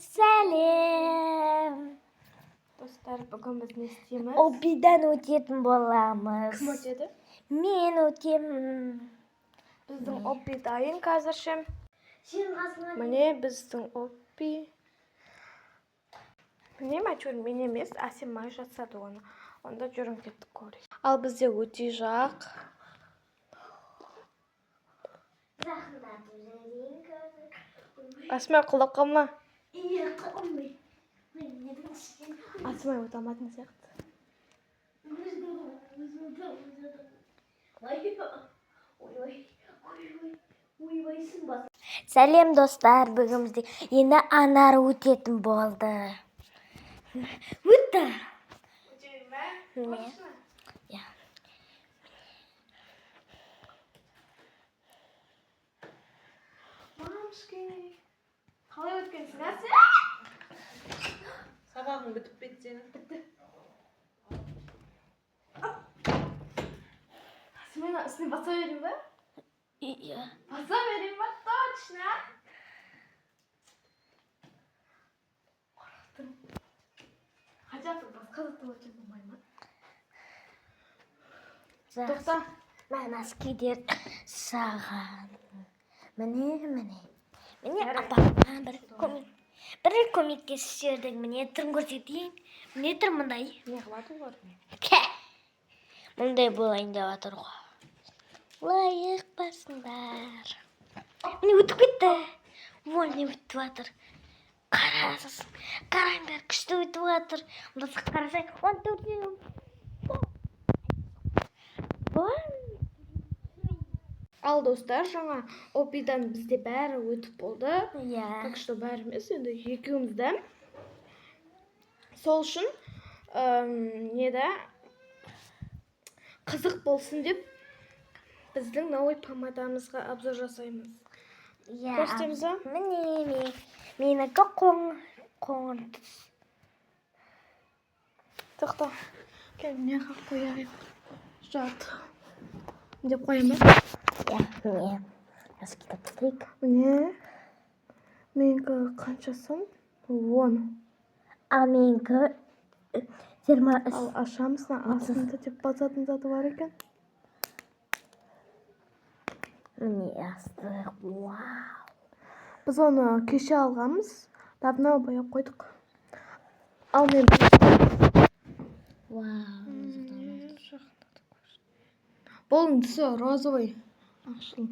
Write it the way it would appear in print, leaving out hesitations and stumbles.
Сәлем. Достар, бүгін біз не істейміз? Обидан өтетін боламыз. Кім өтеді? Мен өтемін. Біздің обби дайын қазірше. Міне біздің обби. Міне мәчуір мен емес, Әсем май жасады оны. Онда жүрім кеттік көрейік. Ал бізде өте жақ. Асмай құлап қалма. Асмай өте алмайтын сияқты. Сәлем достар, бүгін бізде енді Анар өтетін болды. Өтті. Мамшки, қалай өткенсің, Әсем? Сабағың бітіп бет сенің. Бітті. Асмен үстіне баса берейін ба? Иә. Баса берейін ба? Точно. Қорықтым. Хажаты басқа заттан өткен болмай ма? Тоқта. Мен әскерден саған. Міне. Апама бір көмектесіп жібердік. Міне түрін көрсетейін. Міне тұр мұндай. Не қылады олар? Мұндай болайын деп жатыр ғой. Лайық басыңдар. Міне өтіп кетті. Ой, не өтіп жатыр. Қараңдар, күшті өтіп жатыр. Мұнда қарасай, 14. Ал достар, жаңа обидан бізде бәрі өтіп болды. Так что бәрі емес, енді екеумізді. Сол үшін неде қызық болсын деп біздің новый помадамызға обзор жасаймыз. Көрсетеміз ба? Міне, менікі қоңыр түс. Тоқта. Кел, не қақ қояйық. Жат. Деп қояйын ба? Міне. Әскерді тұтайық. Міне. Менікі қаншасын? 10. Ал менікі 20. Ал ашамызға астында деп басатын заты бар екен. Міне астық. Вау. Біз оны кеше алғанбыз. Давно бояп қойдық. Ал мен Болың түсі розовый. Ақшыл.